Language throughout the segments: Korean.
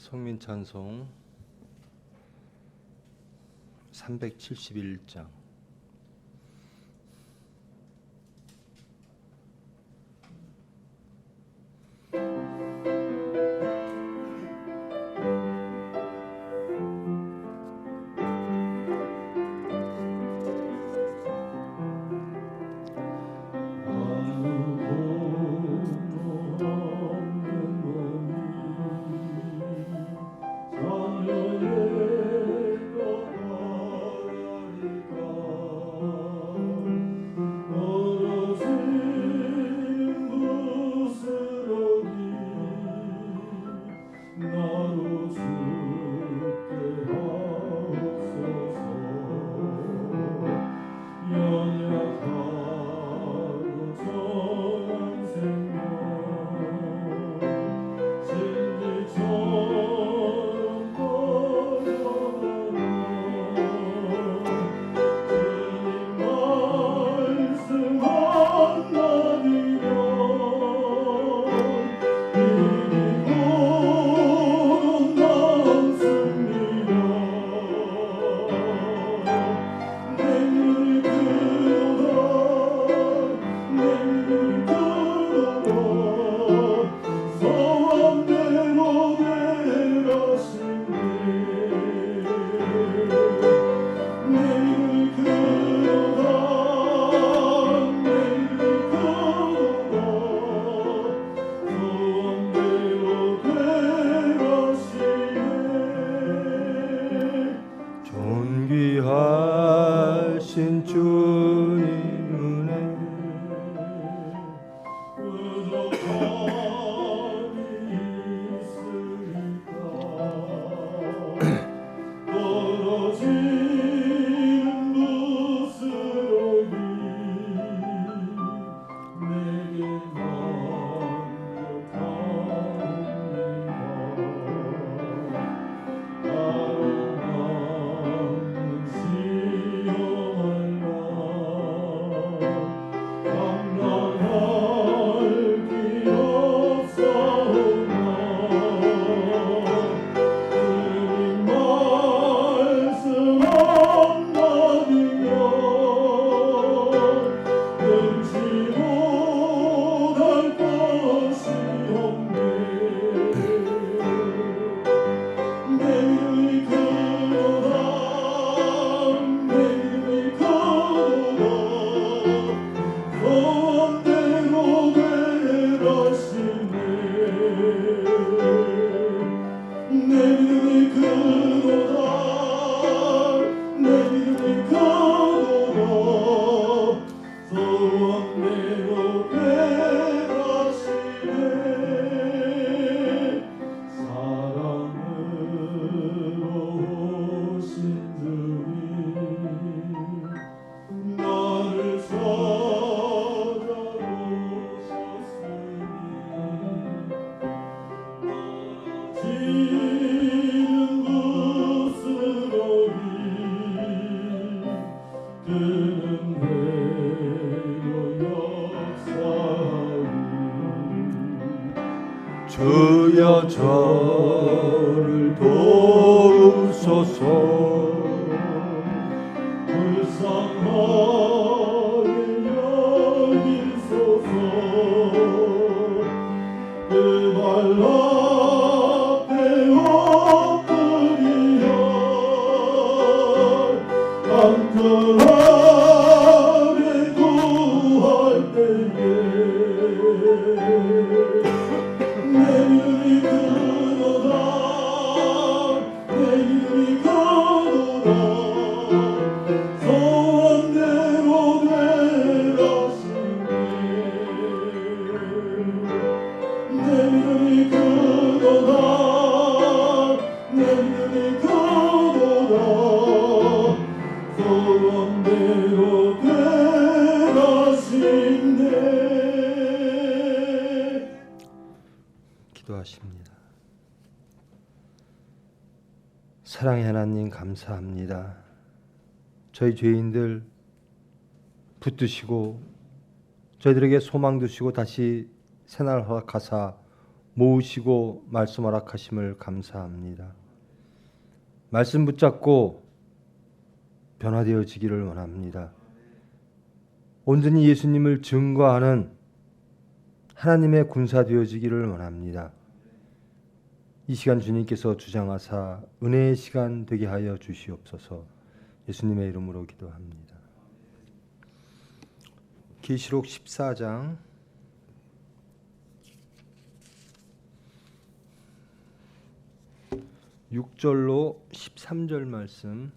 성민 찬송 371장. 존귀하신 주님 은혜 주여 저를 도우소서. 불쌍하게 여기소서. 그 발 앞에 엎드리어 간절하게 구할 때에 내 이름이 크도다. 내 이름이 크도다. 소원대로 되라시네. 내 이름이 크도다. 내 이름이 크도다. 소원대로 되라시네. 기도하십니다. 사랑의 하나님 감사합니다. 저희 죄인들 붙드시고 저희들에게 소망 두시고 다시 새날 허락하사 모으시고 말씀 허락하심을 감사합니다. 말씀 붙잡고 변화되어지기를 원합니다. 온전히 예수님을 증거하는 하나님의 군사 되어지기를 원합니다. 이 시간 주님께서 주장하사 은혜의 시간 되게 하여 주시옵소서. 예수님의 이름으로 기도합니다. 계시록 14장 6절로 13절 말씀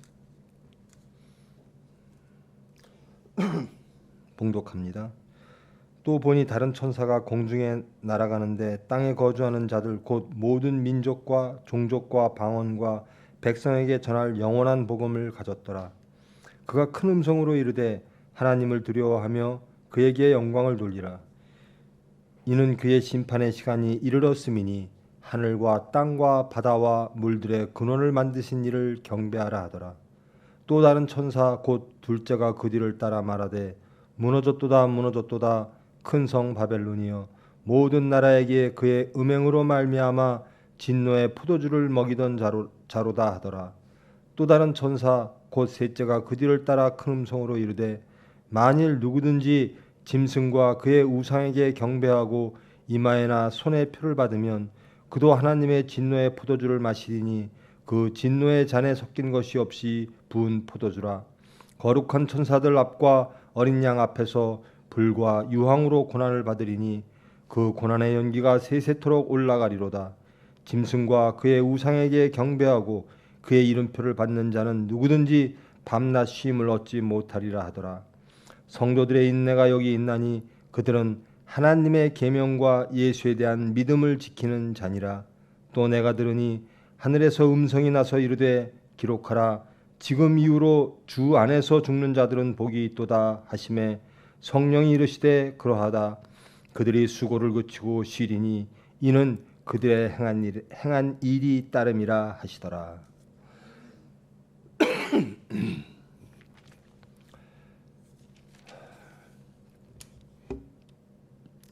봉독합니다. 또 보니 다른 천사가 공중에 날아가는데 땅에 거주하는 자들 곧 모든 민족과 종족과 방언과 백성에게 전할 영원한 복음을 가졌더라. 그가 큰 음성으로 이르되 하나님을 두려워하며 그에게 영광을 돌리라. 이는 그의 심판의 시간이 이르렀음이니 하늘과 땅과 바다와 물들의 근원을 만드신 이를 경배하라 하더라. 또 다른 천사 곧 둘째가 그 뒤를 따라 말하되 무너졌도다 무너졌도다 큰 성 바벨론이여 모든 나라에게 그의 음행으로 말미암아 진노의 포도주를 먹이던 자로다 하더라. 또 다른 천사 곧 셋째가 그 뒤를 따라 큰 음성으로 이르되 만일 누구든지 짐승과 그의 우상에게 경배하고 이마에나 손에 표를 받으면 그도 하나님의 진노의 포도주를 마시리니 그 진노의 잔에 섞인 것이 없이 부은 포도주라. 거룩한 천사들 앞과 어린 양 앞에서 불과 유황으로 고난을 받으리니 그 고난의 연기가 세세토록 올라가리로다. 짐승과 그의 우상에게 경배하고 그의 이름표를 받는 자는 누구든지 밤낮 쉼을 얻지 못하리라 하더라. 성도들의 인내가 여기 있나니 그들은 하나님의 계명과 예수에 대한 믿음을 지키는 자니라. 또 내가 들으니 하늘에서 음성이 나서 이르되 기록하라. 지금 이후로 주 안에서 죽는 자들은 복이 있도다 하시매 성령이 이르시되 그러하다. 그들이 수고를 그치고 쉬리니 이는 그들의 행한 일이 따름이라 하시더라.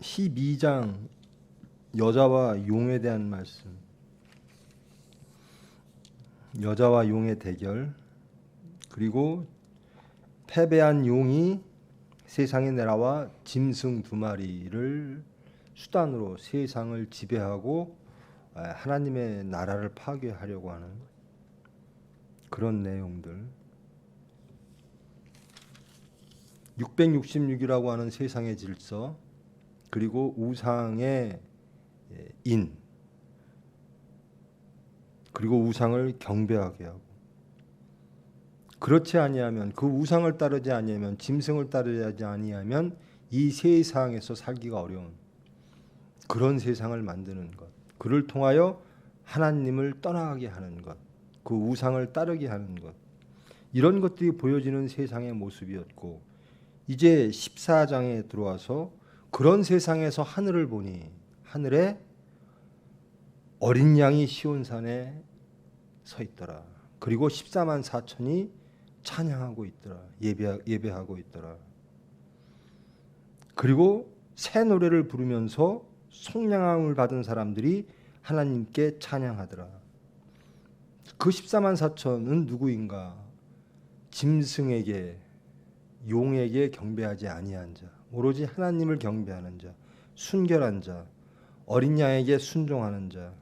12장 여자와 용에 대한 말씀. 여자와 용의 대결. 그리고 패배한 용이 세상에 내려와 짐승 2마리를 수단으로 세상을 지배하고 하나님의 나라를 파괴하려고 하는 그런 내용들. 666이라고 하는 세상의 질서, 그리고 우상의 인, 그리고 우상을 경배하게 하고, 그렇지 아니하면, 그 우상을 따르지 아니하면, 짐승을 따르지 아니하면 이 세상에서 살기가 어려운 그런 세상을 만드는 것, 그를 통하여 하나님을 떠나게 하는 것, 그 우상을 따르게 하는 것, 이런 것들이 보여지는 세상의 모습이었고, 이제 14장에 들어와서 그런 세상에서 하늘을 보니 하늘에 어린 양이 시온산에 서 있더라. 그리고 14만 4천이 찬양하고 있더라. 예배하고 있더라. 그리고 새 노래를 부르면서 속량함을 받은 사람들이 하나님께 찬양하더라. 그 14만 4천은 누구인가? 짐승에게, 용에게 경배하지 아니한 자, 오로지 하나님을 경배하는 자, 순결한 자, 어린 양에게 순종하는 자,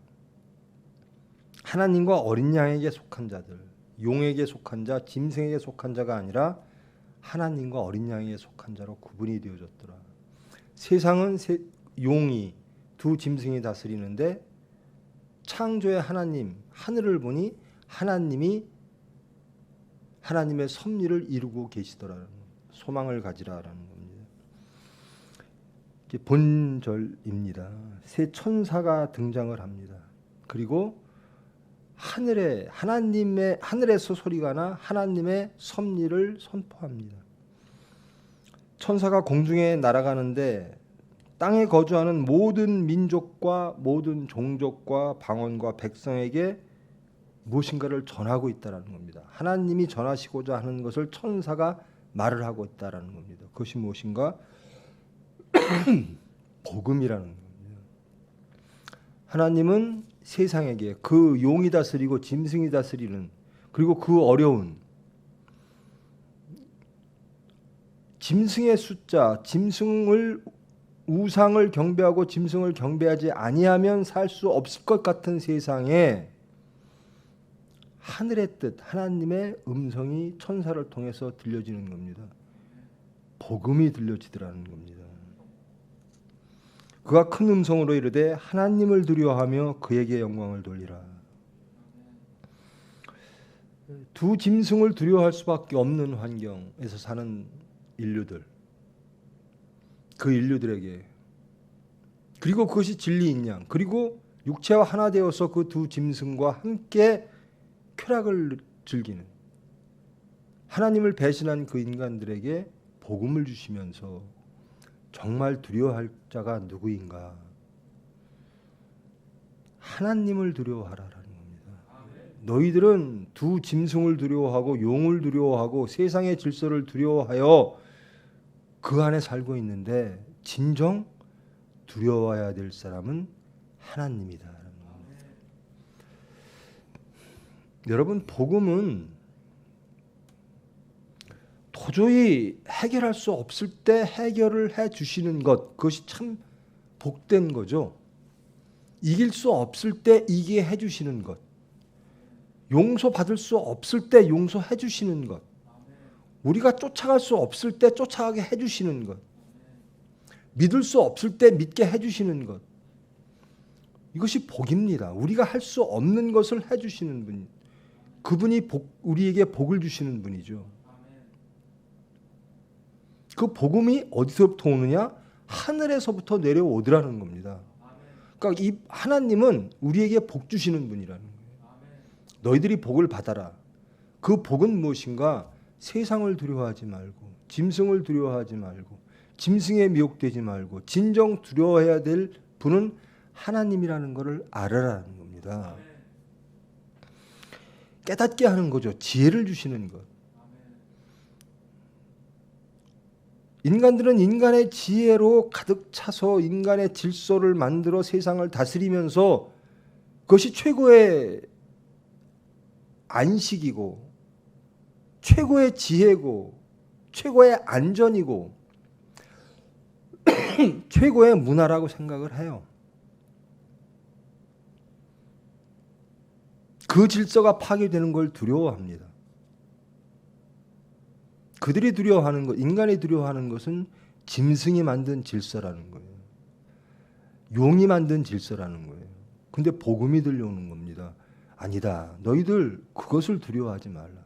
하나님과 어린 양에게 속한 자들, 용에게 속한 자, 짐승에게 속한 자가 아니라 하나님과 어린 양에게 속한 자로 구분이 되어졌더라. 세상은 용이, 두 짐승이 다스리는데 창조의 하나님, 하늘을 보니 하나님이 하나님의 섭리를 이루고 계시더라는 것, 소망을 가지라라는 겁니다. 이게 본절입니다. 새 천사가 등장을 합니다. 그리고 하늘에서 소리가 나 하나님의 섭리를 선포합니다. 천사가 공중에 날아가는데 땅에 거주하는 모든 민족과 모든 종족과 방언과 백성에게 무엇인가를 전하고 있다라는 겁니다. 하나님이 전하시고자 하는 것을 천사가 말을 하고 있다라는 겁니다. 그것이 무엇인가? 복음이라는 겁니다. 하나님은 세상에게 그 용이 다스리고 짐승이 다스리는, 그리고 그 어려운 짐승의 숫자, 짐승을 우상을 경배하고 짐승을 경배하지 아니하면 살 수 없을 것 같은 세상에 하늘의 뜻, 하나님의 음성이 천사를 통해서 들려지는 겁니다. 복음이 들려지더라는 겁니다. 그가 큰 음성으로 이르되 하나님을 두려워하며 그에게 영광을 돌리라. 두 짐승을 두려워할 수밖에 없는 환경에서 사는 인류들, 그 인류들에게, 그리고 그것이 진리인 양, 그리고 육체와 하나 되어서 그 두 짐승과 함께 쾌락을 즐기는 하나님을 배신한 그 인간들에게 복음을 주시면서 정말 두려워할 자가 누구인가? 하나님을 두려워하라라는 겁니다. 너희들은 두 짐승을 두려워하고 용을 두려워하고 세상의 질서를 두려워하여 그 안에 살고 있는데 진정 두려워해야 될 사람은 하나님이다. 여러분, 복음은 도저히 해결할 수 없을 때 해결을 해 주시는 것, 그것이 참 복된 거죠. 이길 수 없을 때 이기게 해 주시는 것, 용서받을 수 없을 때 용서해 주시는 것, 우리가 쫓아갈 수 없을 때 쫓아가게 해 주시는 것, 믿을 수 없을 때 믿게 해 주시는 것, 이것이 복입니다. 우리가 할 수 없는 것을 해 주시는 분, 그분이 우리에게 복을 주시는 분이죠. 그 복음이 어디서부터 오느냐? 하늘에서부터 내려오더라는 겁니다. 그러니까 이 하나님은 우리에게 복 주시는 분이라는 거예요. 너희들이 복을 받아라. 그 복은 무엇인가? 세상을 두려워하지 말고, 짐승을 두려워하지 말고, 짐승에 미혹되지 말고, 진정 두려워해야 될 분은 하나님이라는 것을 알아라는 겁니다. 깨닫게 하는 거죠. 지혜를 주시는 것. 인간들은 인간의 지혜로 가득 차서 인간의 질서를 만들어 세상을 다스리면서 그것이 최고의 안식이고 최고의 지혜고 최고의 안전이고 최고의 문화라고 생각을 해요. 그 질서가 파괴되는 걸 두려워합니다. 그들이 두려워하는 것, 인간이 두려워하는 것은 짐승이 만든 질서라는 거예요. 용이 만든 질서라는 거예요. 근데 복음이 들려오는 겁니다. 아니다. 너희들 그것을 두려워하지 말라.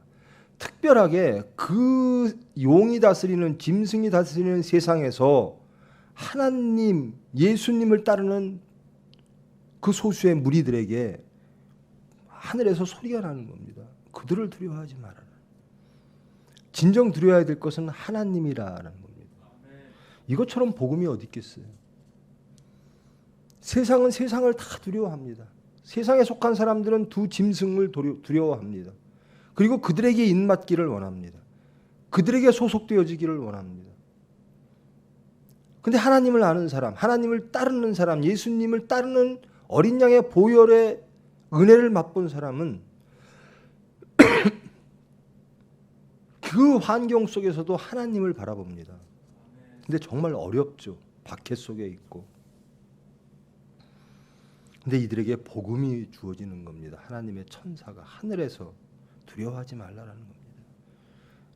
특별하게 그 용이 다스리는, 짐승이 다스리는 세상에서 하나님, 예수님을 따르는 그 소수의 무리들에게 하늘에서 소리가 나는 겁니다. 그들을 두려워하지 말아라. 진정 두려워야 될 것은 하나님이라는 겁니다. 이것처럼 복음이 어디 있겠어요? 세상은 세상을 다 두려워합니다. 세상에 속한 사람들은 두 짐승을 두려워합니다. 그리고 그들에게 인맞기를 원합니다. 그들에게 소속되어지기를 원합니다. 근데 하나님을 아는 사람, 하나님을 따르는 사람, 예수님을 따르는 어린 양의 보혈의 은혜를 맛본 사람은 그 환경 속에서도 하나님을 바라봅니다. 근데 정말 어렵죠. 박해 속에 있고. 근데 이들에게 복음이 주어지는 겁니다. 하나님의 천사가 하늘에서 두려워하지 말라라는 겁니다.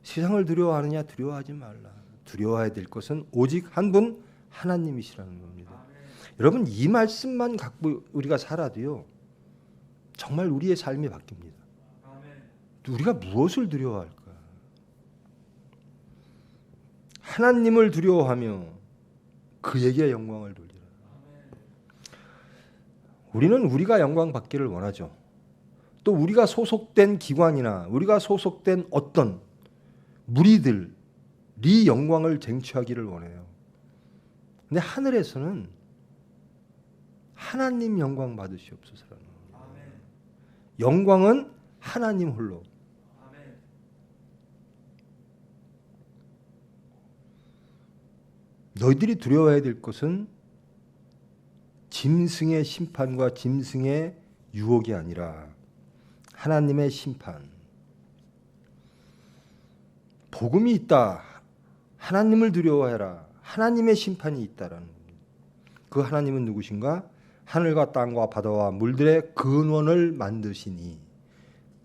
세상을 두려워하느냐? 두려워하지 말라. 두려워해야 될 것은 오직 한 분 하나님이시라는 겁니다. 여러분, 이 말씀만 갖고 우리가 살아도요, 정말 우리의 삶이 바뀝니다. 우리가 무엇을 두려워할까? 하나님을 두려워하며 그에게 영광을 돌리라. 우리는 우리가 영광 받기를 원하죠. 또 우리가 소속된 기관이나 우리가 소속된 어떤 무리들이 영광을 쟁취하기를 원해요. 근데 하늘에서는 하나님 영광 받으시옵소서라는 겁니다. 영광은 하나님 홀로. 너희들이 두려워해야 될 것은 짐승의 심판과 짐승의 유혹이 아니라 하나님의 심판. 복음이 있다. 하나님을 두려워해라. 하나님의 심판이 있다라는 겁니다. 그 하나님은 누구신가? 하늘과 땅과 바다와 물들의 근원을 만드시니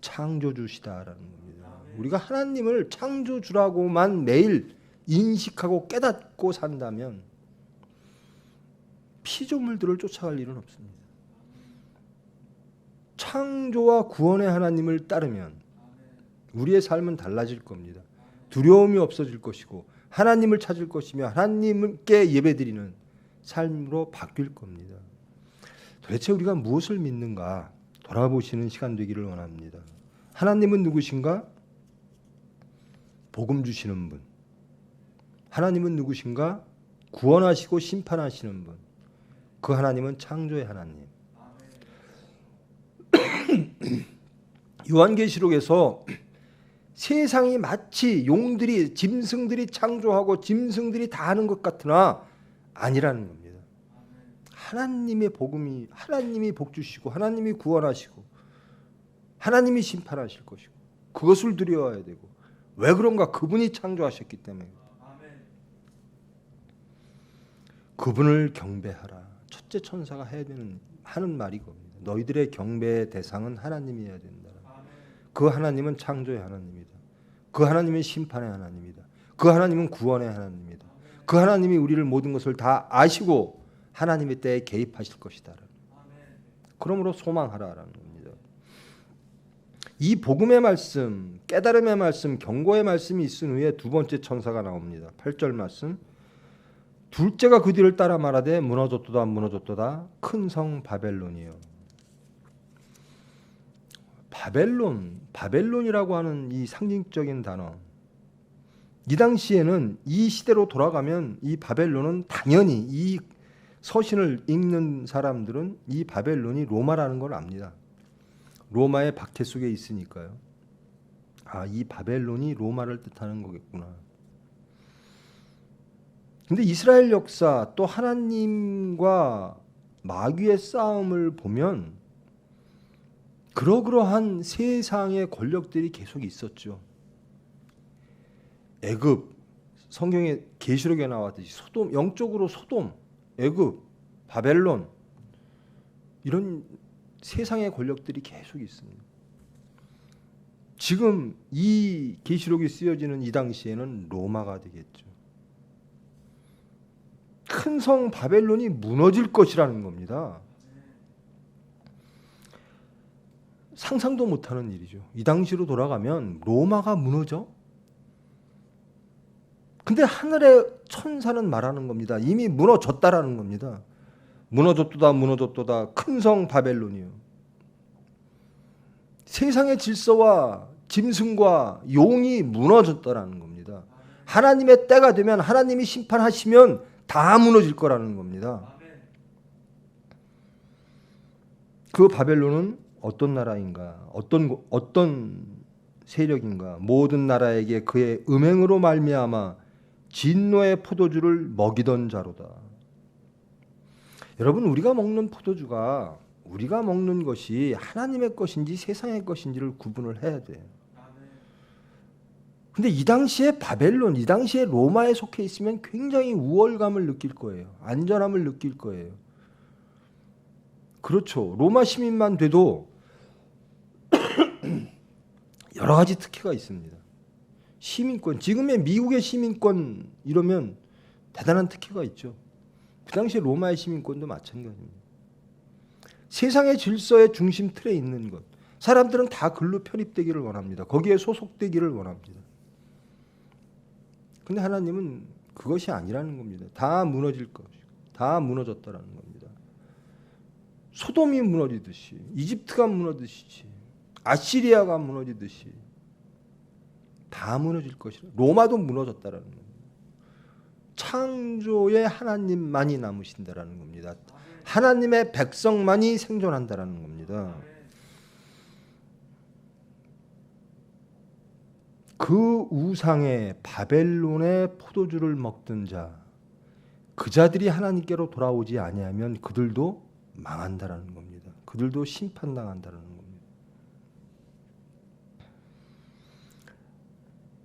창조주시다라는 겁니다. 우리가 하나님을 창조주라고만 매일 인식하고 깨닫고 산다면 피조물들을 쫓아갈 일은 없습니다. 창조와 구원의 하나님을 따르면 우리의 삶은 달라질 겁니다. 두려움이 없어질 것이고 하나님을 찾을 것이며 하나님께 예배드리는 삶으로 바뀔 겁니다. 도대체 우리가 무엇을 믿는가 돌아보시는 시간 되기를 원합니다. 하나님은 누구신가? 복음 주시는 분. 하나님은 누구신가? 구원하시고 심판하시는 분. 그 하나님은 창조의 하나님. 요한계시록에서 세상이 마치 용들이 짐승들이 창조하고 짐승들이 다 하는 것 같으나 아니라는 겁니다. 하나님의 복음이 하나님이 복 주시고 하나님이 구원하시고 하나님이 심판하실 것이고 그것을 두려워해야 되고 왜 그런가? 그분이 창조하셨기 때문에. 그분을 경배하라. 첫째 천사가 해야 되는 하는 말이 겁니다. 너희들의 경배의 대상은 하나님이어야 된다. 그 하나님은 창조의 하나님이다. 그 하나님은 심판의 하나님이다. 그 하나님은 구원의 하나님이다. 그 하나님이 우리를 모든 것을 다 아시고 하나님의 때에 개입하실 것이다. 그러므로 소망하라라는 겁니다. 이 복음의 말씀, 깨달음의 말씀, 경고의 말씀이 있은 후에 두 번째 천사가 나옵니다. 8절 말씀. 둘째가 그 뒤를 따라 말하되 무너졌도다 무너졌도다 큰 성 바벨론이요. 바벨론이라고 하는 이 상징적인 단어. 이 당시에는 이 시대로 돌아가면 이 바벨론은 당연히 이 서신을 읽는 사람들은 이 바벨론이 로마라는 걸 압니다. 로마의 박해 속에 있으니까요. 아, 이 바벨론이 로마를 뜻하는 거겠구나. 근데 이스라엘 역사 또 하나님과 마귀의 싸움을 보면 그러그러한 세상의 권력들이 계속 있었죠. 애굽, 성경에 계시록에 나왔듯이 소돔, 영적으로 소돔, 애굽, 바벨론 이런 세상의 권력들이 계속 있습니다. 지금 이 계시록이 쓰여지는 이 당시에는 로마가 되겠죠. 큰 성 바벨론이 무너질 것이라는 겁니다. 상상도 못하는 일이죠. 이 당시로 돌아가면 로마가 무너져? 근데 하늘의 천사는 말하는 겁니다. 이미 무너졌다라는 겁니다. 무너졌도다 무너졌도다 큰 성 바벨론이요. 세상의 질서와 짐승과 용이 무너졌다라는 겁니다. 하나님의 때가 되면 하나님이 심판하시면 다 무너질 거라는 겁니다. 그 바벨론은 어떤 나라인가? 어떤 세력인가? 모든 나라에게 그의 음행으로 말미암아 진노의 포도주를 먹이던 자로다. 여러분, 우리가 먹는 포도주가 우리가 먹는 것이 하나님의 것인지 세상의 것인지를 구분을 해야 돼요. 근데 이 당시에 바벨론, 이 당시에 로마에 속해 있으면 굉장히 우월감을 느낄 거예요. 안전함을 느낄 거예요. 그렇죠. 로마 시민만 돼도 여러 가지 특혜가 있습니다. 시민권, 지금의 미국의 시민권 이러면 대단한 특혜가 있죠. 그 당시에 로마의 시민권도 마찬가지입니다. 세상의 질서의 중심 틀에 있는 것. 사람들은 다 글로 편입되기를 원합니다. 거기에 소속되기를 원합니다. 근데 하나님은 그것이 아니라는 겁니다. 다 무너질 것이고 다 무너졌다라는 겁니다. 소돔이 무너지듯이 이집트가 무너지듯이 아시리아가 무너지듯이 다 무너질 것이라. 로마도 무너졌다라는 겁니다. 창조의 하나님만이 남으신다라는 겁니다. 하나님의 백성만이 생존한다라는 겁니다. 그 우상의 바벨론의 포도주를 먹던 자, 그 자들이 하나님께로 돌아오지 아니하면 그들도 망한다라는 겁니다. 그들도 심판당한다라는 겁니다.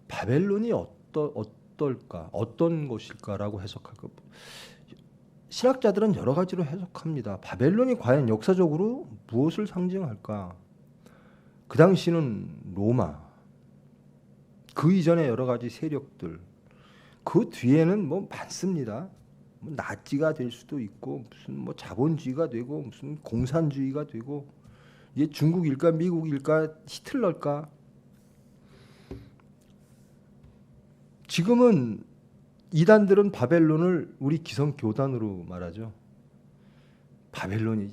바벨론이 어떨까? 어떤 곳일까라고 해석할 것. 신학자들은 여러 가지로 해석합니다. 바벨론이 과연 역사적으로 무엇을 상징할까? 그 당시는 로마, 그 이전에 여러 가지 세력들, 그 뒤에는 뭐 많습니다. 뭐 나치가 될 수도 있고 무슨 뭐 자본주의가 되고 무슨 공산주의가 되고 이게 중국일까 미국일까 히틀러일까. 지금은 이단들은 바벨론을 우리 기성교단으로 말하죠. 바벨론이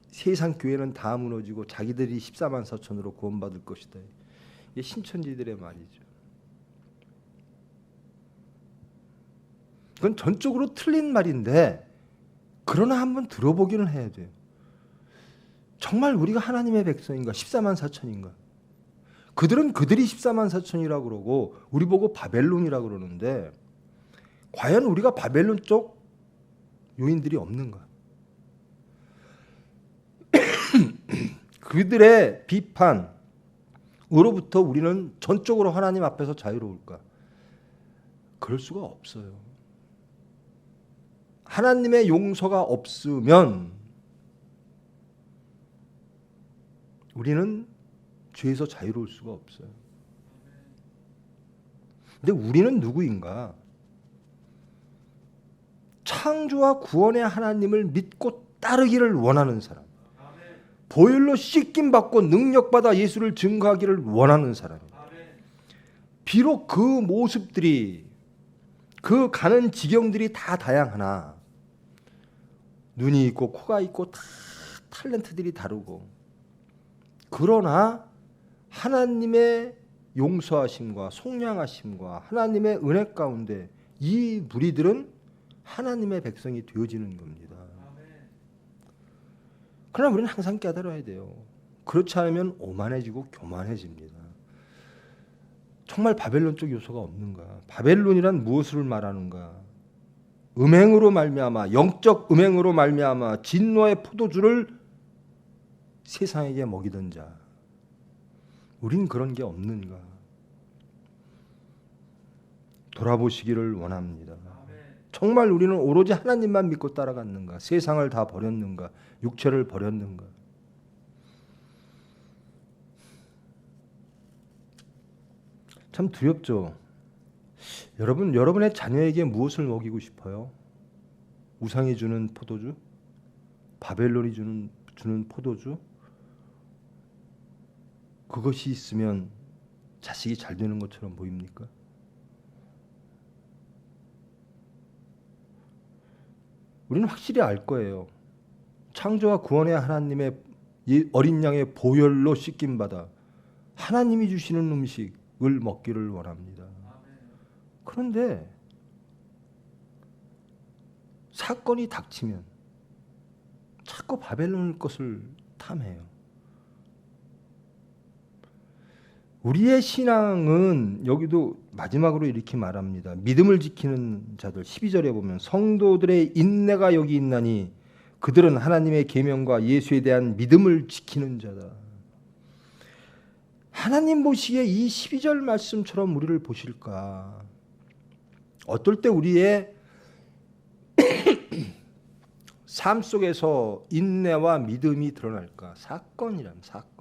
세상 교회는 다 무너지고 자기들이 14만 4천으로 구원받을 것이다. 이게 신천지들의 말이죠. 그건 전적으로 틀린 말인데 그러나 한번 들어보기는 해야 돼요. 정말 우리가 하나님의 백성인가? 14만 4천인가? 그들은 그들이 14만 4천이라고 그러고 우리 보고 바벨론이라고 그러는데 과연 우리가 바벨론 쪽 요인들이 없는가? 그들의 비판으로부터 우리는 전적으로 하나님 앞에서 자유로울까? 그럴 수가 없어요. 하나님의 용서가 없으면 우리는 죄에서 자유로울 수가 없어요. 근데 우리는 누구인가? 창조와 구원의 하나님을 믿고 따르기를 원하는 사람, 보혈로 씻김받고 능력받아 예수를 증거하기를 원하는 사람. 비록 그 모습들이, 그 가는 지경들이 다 다양하나 눈이 있고 코가 있고 다 탤런트들이 다르고, 그러나 하나님의 용서하심과 속량하심과 하나님의 은혜 가운데 이 무리들은 하나님의 백성이 되어지는 겁니다. 그러나 우리는 항상 깨달아야 돼요. 그렇지 않으면 오만해지고 교만해집니다. 정말 바벨론 쪽 요소가 없는가? 바벨론이란 무엇을 말하는가? 음행으로 말미암아, 영적 음행으로 말미암아 진노의 포도주를 세상에게 먹이던 자. 우린 그런 게 없는가? 돌아보시기를 원합니다. 정말 우리는 오로지 하나님만 믿고 따라갔는가? 세상을 다 버렸는가? 육체를 버렸는가? 참 두렵죠. 여러분의 자녀에게 무엇을 먹이고 싶어요? 우상이 주는 포도주? 바벨론이 주는 포도주? 그것이 있으면 자식이 잘 되는 것처럼 보입니까? 우리는 확실히 알 거예요. 창조와 구원의 하나님의 어린 양의 보혈로 씻김받아 하나님이 주시는 음식을 먹기를 원합니다. 그런데 사건이 닥치면 자꾸 바벨론 것을 탐해요. 우리의 신앙은 여기도 마지막으로 이렇게 말합니다. 믿음을 지키는 자들, 12절에 보면 성도들의 인내가 여기 있나니 그들은 하나님의 계명과 예수에 대한 믿음을 지키는 자다. 하나님 보시기에 이 12절 말씀처럼 우리를 보실까? 어떨 때 우리의 삶 속에서 인내와 믿음이 드러날까? 사건이란 사건.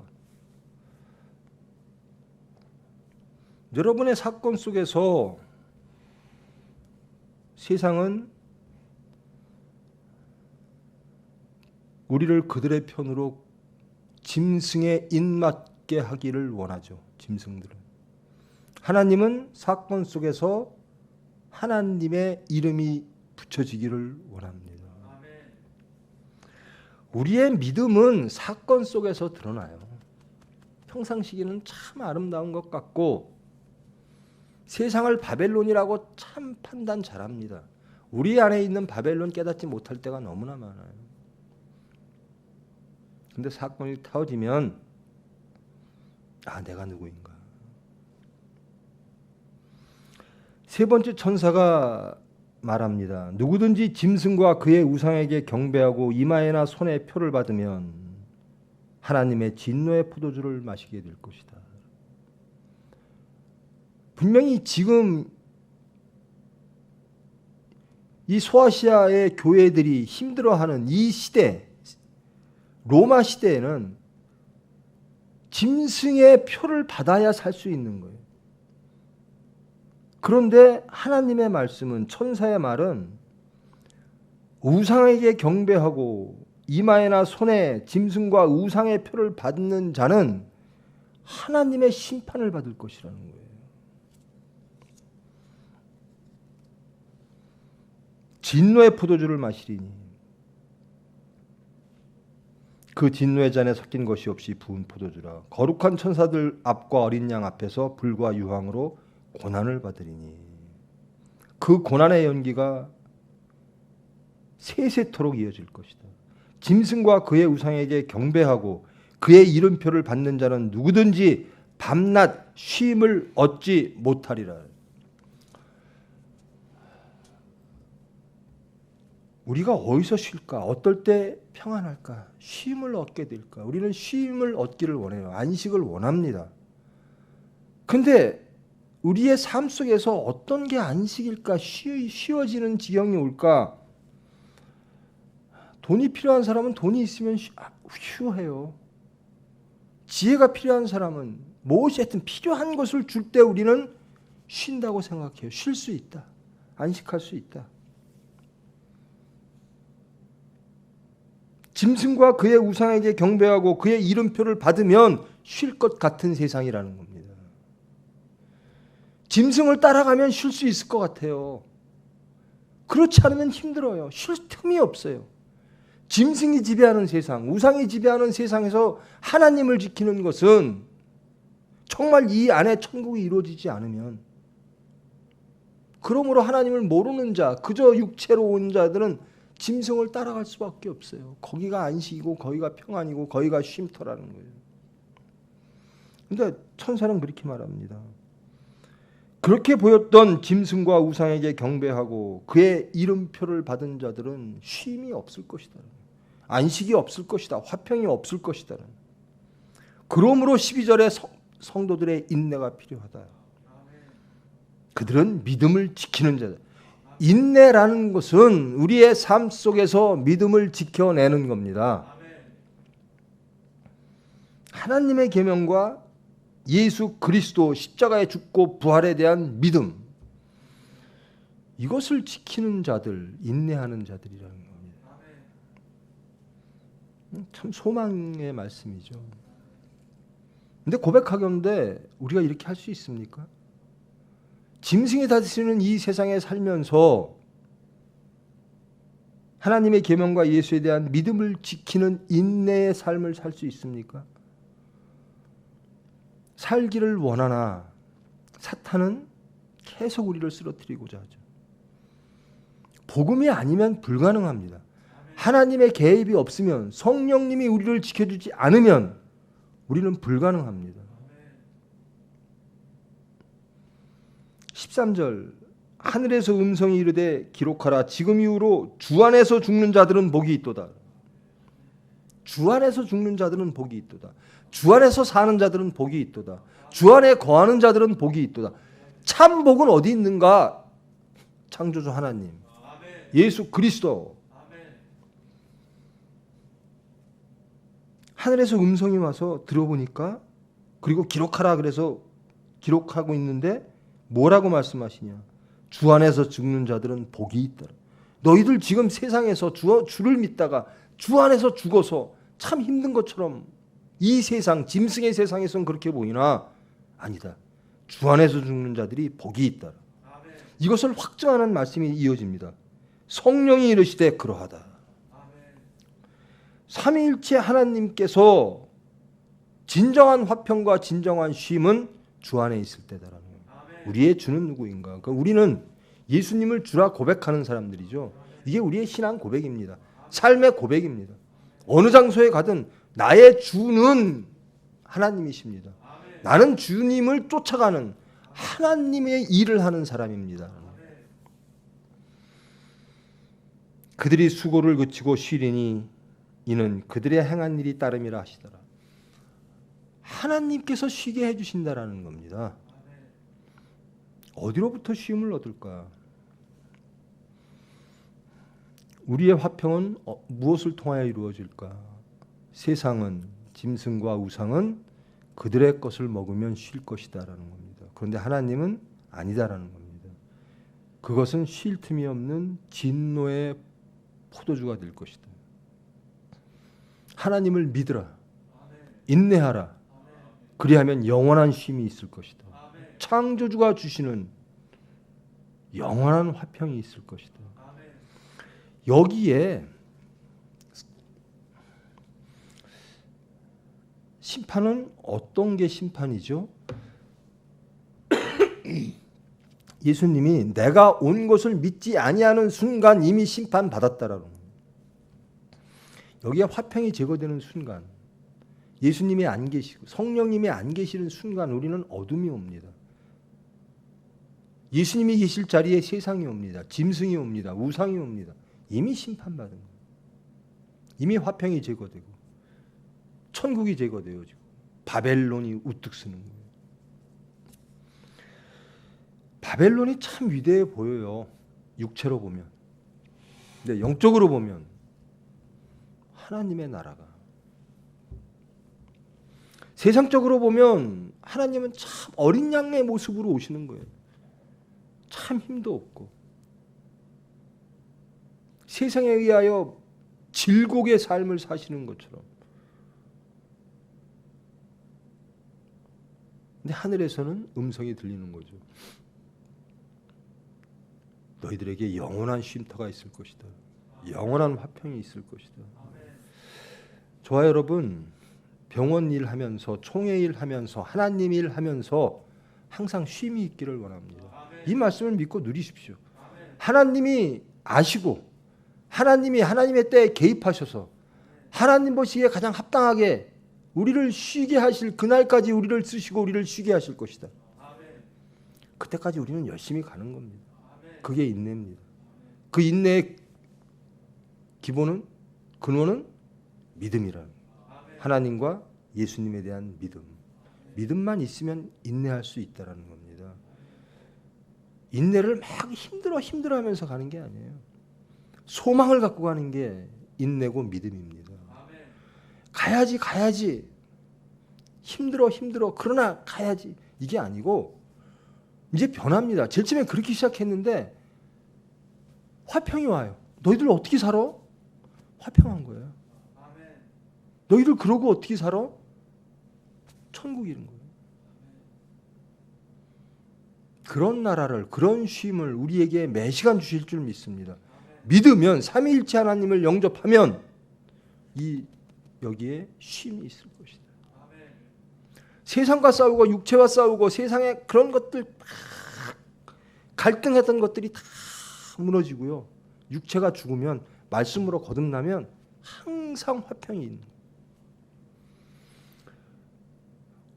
여러분의 사건 속에서 세상은 우리를 그들의 편으로 짐승에 입맞게 하기를 원하죠. 짐승들은. 하나님은 사건 속에서 하나님의 이름이 붙여지기를 원합니다. 우리의 믿음은 사건 속에서 드러나요. 평상시기는 참 아름다운 것 같고 세상을 바벨론이라고 참 판단 잘합니다. 우리 안에 있는 바벨론 깨닫지 못할 때가 너무나 많아요. 근데 사건이 터지면 내가 누구인가? 세 번째 천사가 말합니다. 누구든지 짐승과 그의 우상에게 경배하고 이마에나 손에 표를 받으면 하나님의 진노의 포도주를 마시게 될 것이다. 분명히 지금 이 소아시아의 교회들이 힘들어하는 이 시대, 로마 시대에는 짐승의 표를 받아야 살 수 있는 거예요. 그런데 하나님의 말씀은, 천사의 말은 우상에게 경배하고 이마에나 손에 짐승과 우상의 표를 받는 자는 하나님의 심판을 받을 것이라는 거예요. 진노의 포도주를 마시리니 그 진노의 잔에 섞인 것이 없이 부은 포도주라. 거룩한 천사들 앞과 어린 양 앞에서 불과 유황으로 고난을 받으리니 그 고난의 연기가 세세토록 이어질 것이다. 짐승과 그의 우상에게 경배하고 그의 이름표를 받는 자는 누구든지 밤낮 쉼을 얻지 못하리라. 우리가 어디서 쉴까? 어떨 때 평안할까? 쉼을 얻게 될까? 우리는 쉼을 얻기를 원해요. 안식을 원합니다. 근데 우리의 삶 속에서 어떤 게 안식일까? 쉬워지는 지경이 올까? 돈이 필요한 사람은 돈이 있으면 휴해요. 지혜가 필요한 사람은 무엇이 하여튼 필요한 것을 줄 때 우리는 쉰다고 생각해요. 쉴 수 있다. 안식할 수 있다. 짐승과 그의 우상에게 경배하고 그의 이름표를 받으면 쉴 것 같은 세상이라는 겁니다. 짐승을 따라가면 쉴 수 있을 것 같아요. 그렇지 않으면 힘들어요. 쉴 틈이 없어요. 짐승이 지배하는 세상, 우상이 지배하는 세상에서 하나님을 지키는 것은 정말 이 안에 천국이 이루어지지 않으면, 그러므로 하나님을 모르는 자, 그저 육체로 온 자들은 짐승을 따라갈 수밖에 없어요. 거기가 안식이고 거기가 평안이고 거기가 쉼터라는 거예요. 그런데 천사는 그렇게 말합니다. 그렇게 보였던 짐승과 우상에게 경배하고 그의 이름표를 받은 자들은 쉼이 없을 것이다. 안식이 없을 것이다. 화평이 없을 것이다. 그러므로 12절에 성도들의 인내가 필요하다. 그들은 믿음을 지키는 자들. 인내라는 것은 우리의 삶 속에서 믿음을 지켜내는 겁니다. 하나님의 계명과 예수 그리스도 십자가에 죽고 부활에 대한 믿음, 이것을 지키는 자들, 인내하는 자들이라는 겁니다. 참 소망의 말씀이죠. 근데 고백하건대 우리가 이렇게 할 수 있습니까? 짐승이 다스리는 이 세상에 살면서 하나님의 계명과 예수에 대한 믿음을 지키는 인내의 삶을 살 수 있습니까? 살기를 원하나 사탄은 계속 우리를 쓰러뜨리고자 하죠. 복음이 아니면 불가능합니다. 하나님의 개입이 없으면, 성령님이 우리를 지켜주지 않으면 우리는 불가능합니다. 13절, 하늘에서 음성이 이르되 기록하라. 지금 이후로 주 안에서 죽는 자들은 복이 있도다. 주 안에서 죽는 자들은 복이 있도다. 주 안에서 사는 자들은 복이 있도다. 주 안에 거하는 자들은 복이 있도다. 참 복은 어디 있는가? 창조주 하나님, 예수 그리스도. 하늘에서 음성이 와서 들어보니까, 그리고 기록하라 그래서 기록하고 있는데 뭐라고 말씀하시냐? 주 안에서 죽는 자들은 복이 있다. 너희들 지금 세상에서 주를 믿다가 주 안에서 죽어서 참 힘든 것처럼 이 세상, 짐승의 세상에서는 그렇게 보이나 아니다. 주 안에서 죽는 자들이 복이 있다. 이것을 확증하는 말씀이 이어집니다. 성령이 이르시되 그러하다. 삼위일체 하나님께서 진정한 화평과 진정한 쉼은 주 안에 있을 때다라는 거예요. 우리의 주는 누구인가? 그러니까 우리는 예수님을 주라 고백하는 사람들이죠. 이게 우리의 신앙 고백입니다. 삶의 고백입니다. 어느 장소에 가든 나의 주는 하나님이십니다. 나는 주님을 쫓아가는 하나님의 일을 하는 사람입니다. 그들이 수고를 그치고 쉬리니 이는 그들의 행한 일이 따름이라 하시더라. 하나님께서 쉬게 해주신다라는 겁니다. 어디로부터 쉼을 얻을까? 우리의 화평은 무엇을 통하여 이루어질까? 세상은, 짐승과 우상은 그들의 것을 먹으면 쉴 것이다라는 겁니다. 그런데 하나님은 아니다라는 겁니다. 그것은 쉴 틈이 없는 진노의 포도주가 될 것이다. 하나님을 믿으라. 인내하라. 그리하면 영원한 쉼이 있을 것이다. 창조주가 주시는 영원한 화평이 있을 것이다. 여기에 심판은 어떤 게 심판이죠? 예수님이 내가 온 것을 믿지 아니하는 순간 이미 심판받았다라는 거예요. 여기에 화평이 제거되는 순간, 예수님이 안 계시고 성령님이 안 계시는 순간 우리는 어둠이 옵니다. 예수님이 계실 자리에 세상이 옵니다. 짐승이 옵니다. 우상이 옵니다. 이미 심판받은 거예요. 이미 화평이 제거되고 천국이 제거되어지고 바벨론이 우뚝 서는 거예요. 바벨론이 참 위대해 보여요. 육체로 보면. 근데 영적으로 보면 하나님의 나라가, 세상적으로 보면 하나님은 참 어린 양의 모습으로 오시는 거예요. 참 힘도 없고 세상에 의하여 질곡의 삶을 사시는 것처럼. 근데 하늘에서는 음성이 들리는 거죠. 너희들에게 영원한 쉼터가 있을 것이다. 영원한 화평이 있을 것이다. 저와 여러분, 병원 일하면서, 총회 일하면서, 하나님 일하면서 항상 쉼이 있기를 원합니다. 이 말씀을 믿고 누리십시오. 하나님이 아시고 하나님이 하나님의 때에 개입하셔서 하나님 보시기에 가장 합당하게 우리를 쉬게 하실 그날까지 우리를 쓰시고 우리를 쉬게 하실 것이다. 그때까지 우리는 열심히 가는 겁니다. 그게 인내입니다. 그 인내의 기본은, 근원은 믿음이라는 거예요. 하나님과 예수님에 대한 믿음. 믿음만 있으면 인내할 수 있다는 겁니다. 인내를 막 힘들어하면서 가는 게 아니에요. 소망을 갖고 가는 게 인내고 믿음입니다. 가야지 힘들어 그러나 가야지 이게 아니고 이제 변합니다. 제일 처음에 그렇게 시작했는데 화평이 와요. 너희들 어떻게 살아? 화평한 거예요. 너희들 그러고 어떻게 살아? 천국이 이런 거예요. 그런 나라를, 그런 쉼을 우리에게 매 시간 주실 줄 믿습니다. 믿으면, 삼위일체 하나님을 영접하면 여기에 쉼이 있을 것이다. 세상과 싸우고 육체와 싸우고 세상의 그런 것들 갈등했던 것들이 다 무너지고요. 육체가 죽으면, 말씀으로 거듭나면 항상 화평이 있는 거예요.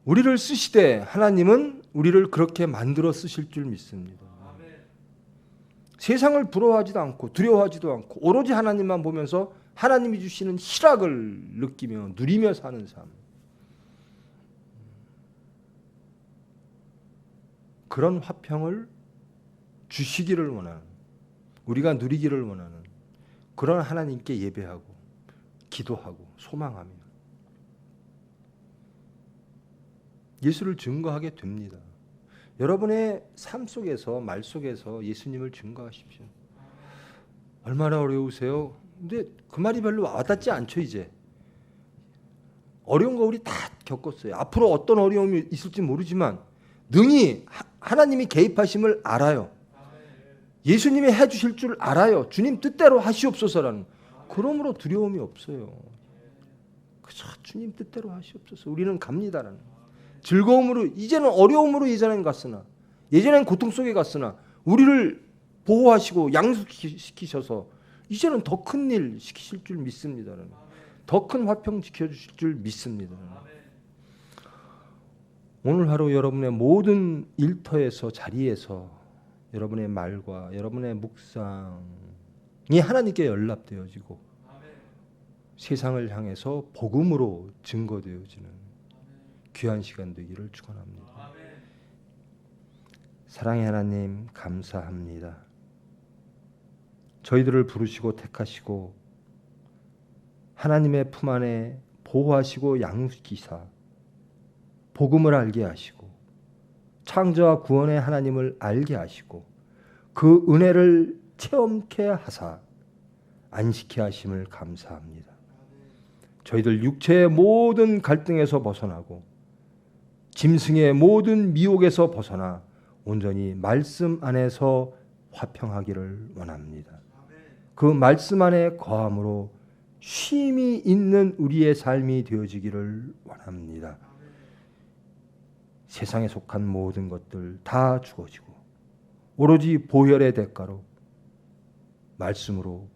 우리를 쓰시되 하나님은 우리를 그렇게 만들어 쓰실 줄 믿습니다. 세상을 부러워하지도 않고 두려워하지도 않고 오로지 하나님만 보면서 하나님이 주시는 희락을 느끼며 누리며 사는 삶. 그런 화평을 주시기를 원하는, 우리가 누리기를 원하는 그런 하나님께 예배하고 기도하고 소망하며 예수를 증거하게 됩니다. 여러분의 삶 속에서, 말 속에서 예수님을 증거하십시오. 얼마나 어려우세요? 근데 그 말이 별로 와닿지 않죠. 이제 어려운 거 우리 다 겪었어요. 앞으로 어떤 어려움이 있을지 모르지만 능히 하나님이 개입하심을 알아요. 예수님이 해주실 줄 알아요. 주님 뜻대로 하시옵소서라는. 그러므로 두려움이 없어요. 그저 주님 뜻대로 하시옵소서. 우리는 갑니다라는. 즐거움으로, 이제는 어려움으로 예전엔 갔으나, 예전엔 고통 속에 갔으나 우리를 보호하시고 양육시키셔서 이제는 더 큰 일 시키실 줄 믿습니다. 더 큰 화평 지켜주실 줄 믿습니다. 오늘 하루 여러분의 모든 일터에서, 자리에서 여러분의 말과 여러분의 묵상, 하나님께 연락되어지고 세상을 향해서 복음으로 증거되어지는 귀한 시간 되기를 축원합니다. 사랑의 하나님 감사합니다. 저희들을 부르시고 택하시고 하나님의 품 안에 보호하시고 양육시키사 복음을 알게 하시고 창조와 구원의 하나님을 알게 하시고 그 은혜를 체험케 하사 안식케 하심을 감사합니다. 저희들 육체의 모든 갈등에서 벗어나고 짐승의 모든 미혹에서 벗어나 온전히 말씀 안에서 화평하기를 원합니다. 그 말씀 안에 거함으로 쉼이 있는 우리의 삶이 되어지기를 원합니다. 세상에 속한 모든 것들 다 죽어지고 오로지 보혈의 대가로 말씀으로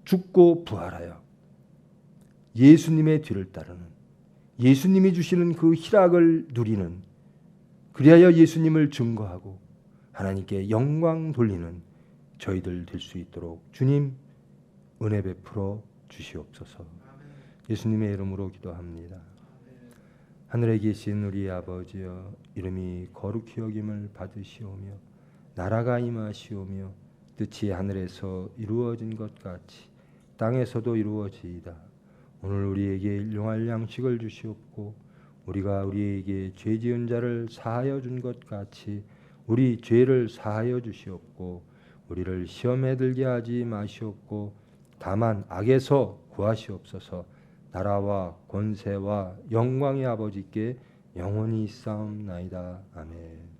죽고 부활하여 예수님의 뒤를 따르는 예수님이 주시는 그 희락을 누리는 그리하여 예수님을 증거하고 하나님께 영광 돌리는 저희들 될 수 있도록 주님 은혜 베풀어 주시옵소서. 예수님의 이름으로 기도합니다. 하늘에 계신 우리 아버지여 이름이 거룩히 여김을 받으시오며 나라가 임하시오며 뜻이 하늘에서 이루어진 것 같이 땅에서도 이루어지이다. 오늘 우리에게 일용할 양식을 주시옵고 우리가 우리에게 죄 지은 자를 사하여 준 것 같이 우리 죄를 사하여 주시옵고 우리를 시험에 들게 하지 마시옵고 다만 악에서 구하시옵소서. 나라와 권세와 영광의 아버지께 영원히 있사옵나이다. 아멘.